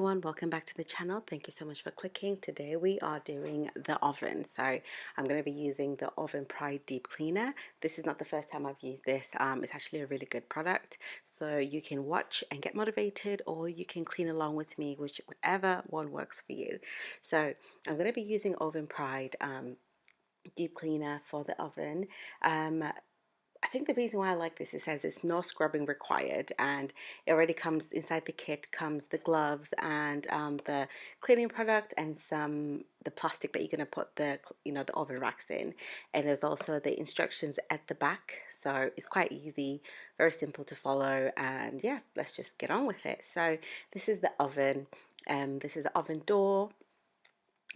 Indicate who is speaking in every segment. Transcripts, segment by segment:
Speaker 1: Everyone, welcome back to the channel. Thank you so much for clicking. Today we are doing the oven. So I'm going to be using the Oven Pride Deep Cleaner. This is not the first time I've used this. It's actually a really good product. So you can watch and get motivated, or you can clean along with me, whichever one works for you. So I'm going to be using Oven Pride Deep Cleaner for the oven. I think the reason why I like this, it says it's no scrubbing required, and it already comes inside the kit, comes the gloves and the cleaning product and the plastic that you're going to put the oven racks in. And there's also the instructions at the back, so it's quite easy, very simple to follow. And yeah, let's just get on with it. So this is the oven. This is the oven door.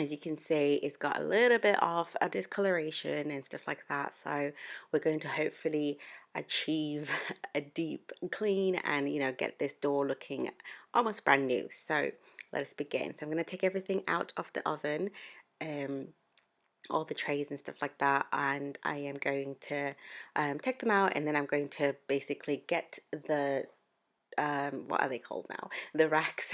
Speaker 1: As you can see, it's got a little bit of a discoloration and stuff like that, so we're going to hopefully achieve a deep clean and get this door looking almost brand new. So let us begin. So I'm going to take everything out of the oven, um all the trays and stuff like that, and I am going to take them out, and then I'm going to basically get the what are they called now, the racks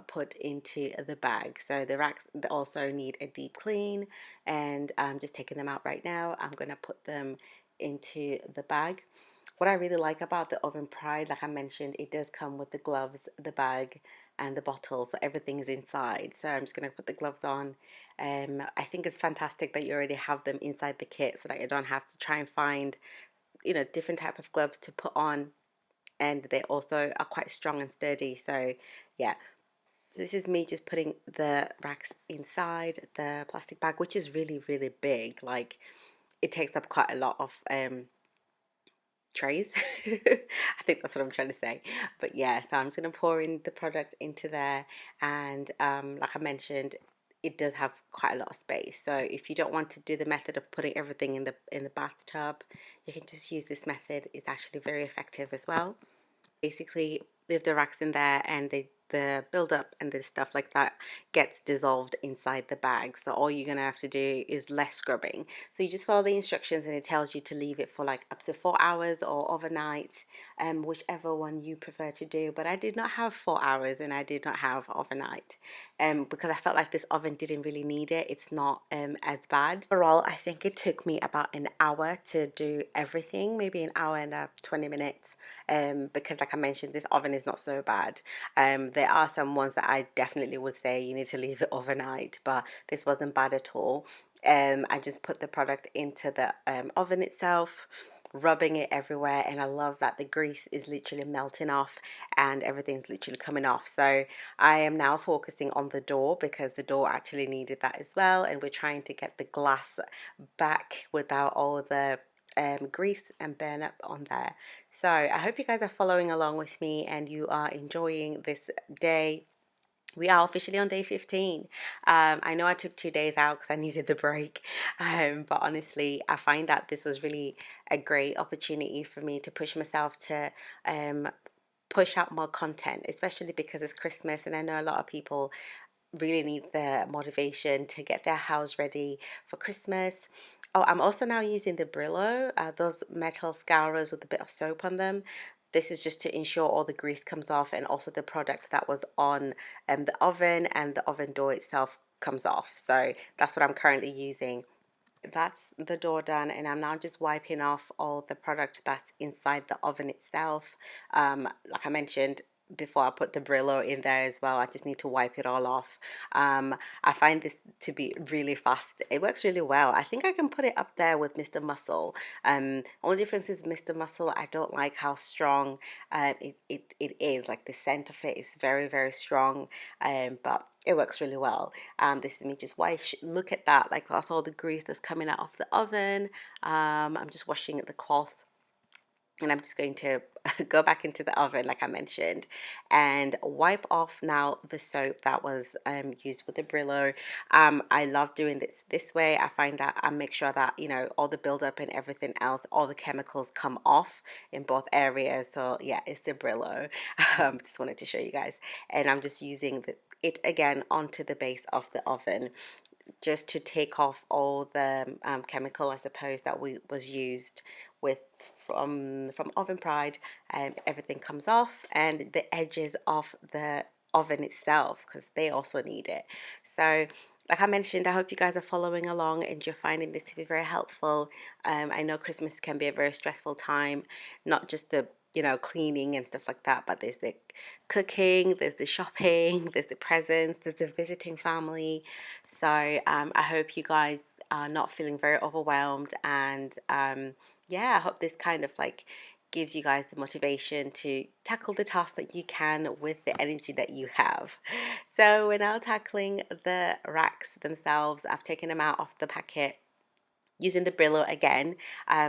Speaker 1: put into the bag. So the racks also need a deep clean, and I'm just taking them out right now. I'm going to put them into the bag. What I really like about the Oven Pride, like I mentioned, it does come with the gloves, the bag, and the bottle, so everything is inside. So I'm just going to put the gloves on. I think it's fantastic that you already have them inside the kit, so that you don't have to try and find different type of gloves to put on, and they also are quite strong and sturdy. So yeah, this is me just putting the racks inside the plastic bag, which is really big. Like, it takes up quite a lot of trays. I think that's what I'm trying to say. But yeah, so I'm just going to pour in the product into there, and like I mentioned, it does have quite a lot of space. So if you don't want to do the method of putting everything in the bathtub, you can just use this method. It's actually very effective as well. Basically leave the racks in there, and the buildup and the stuff like that gets dissolved inside the bag. So all you're gonna have to do is less scrubbing. So you just follow the instructions, and it tells you to leave it for like up to 4 hours or overnight, whichever one you prefer to do. But I did not have 4 hours, and I did not have overnight, because I felt like this oven didn't really need it. It's not as bad. Overall, I think it took me about an hour to do everything, maybe an hour and 20 minutes, because like I mentioned, this oven is not so bad. There are some ones that I definitely would say you need to leave it overnight, but this wasn't bad at all. I just put the product into the oven itself, rubbing it everywhere, and I love that the grease is literally melting off and everything's literally coming off. So I am now focusing on the door, because the door actually needed that as well, and we're trying to get the glass back without all the grease and burn up on there. So I hope you guys are following along with me and you are enjoying this day. We are officially on day 15. I know I took 2 days out because I needed the break, but honestly, I find that this was really a great opportunity for me to push myself to push out more content, especially because it's Christmas, and I know a lot of people really need the motivation to get their house ready for Christmas. Oh, I'm also now using the Brillo, those metal scourers with a bit of soap on them. This is just to ensure all the grease comes off, and also the product that was on the oven and the oven door itself comes off. So that's what I'm currently using. That's the door done, and I'm now just wiping off all the product that's inside the oven itself. Like I mentioned before, I put the Brillo in there as well. I just need to wipe it all off. I find this to be really fast. It works really well. I think I can put it up there with Mr. Muscle. Only difference is Mr. Muscle, I don't like how strong it is. Like, the scent of it is very strong, but it works really well. This is me just look at that, like that's all the grease that's coming out of the oven. I'm just washing the cloth, and I'm just going to go back into the oven, like I mentioned, and wipe off now the soap that was used with the Brillo. I love doing this way. I find that I make sure that all the buildup and everything else, all the chemicals come off in both areas. So yeah, it's the Brillo. Just wanted to show you guys, and I'm just using it again onto the base of the oven, just to take off all the chemical, I suppose, that was used with from Oven Pride. Everything comes off, and the edges of the oven itself, because they also need it. So like I mentioned, I hope you guys are following along and you're finding this to be very helpful. I know Christmas can be a very stressful time, not just the cleaning and stuff like that, but there's the cooking, there's the shopping, there's the presents, there's the visiting family. So I hope you guys are not feeling very overwhelmed, and yeah, I hope this kind of like gives you guys the motivation to tackle the tasks that you can with the energy that you have. So we're now tackling the racks themselves. I've taken them out of the packet using the Brillo again,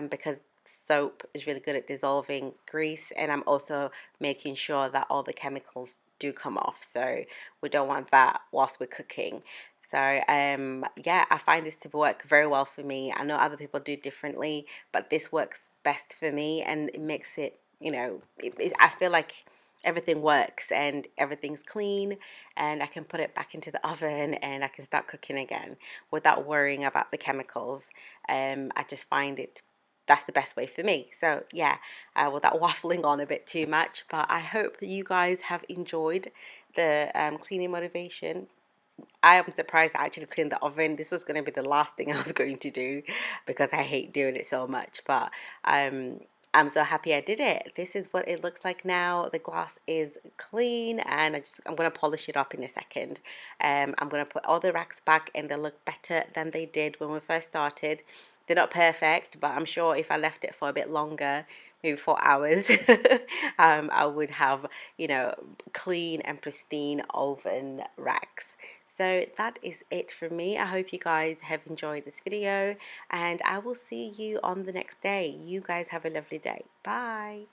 Speaker 1: because soap is really good at dissolving grease, and I'm also making sure that all the chemicals do come off, so we don't want that whilst we're cooking. So yeah, I find this to work very well for me. I know other people do differently, but this works best for me, and it makes it, I feel like everything works and everything's clean, and I can put it back into the oven and I can start cooking again without worrying about the chemicals. I just find that's the best way for me. So yeah, without waffling on a bit too much, but I hope you guys have enjoyed the cleaning motivation. I am surprised I actually cleaned the oven. This was going to be the last thing I was going to do because I hate doing it so much. But um, I'm so happy I did it. This is what it looks like now. The glass is clean, and I'm going to polish it up in a second. I'm going to put all the racks back, and they look better than they did when we first started. They're not perfect, but I'm sure if I left it for a bit longer, maybe 4 hours, I would have, clean and pristine oven racks. So that is it from me. I hope you guys have enjoyed this video, and I will see you on the next day. You guys have a lovely day. Bye.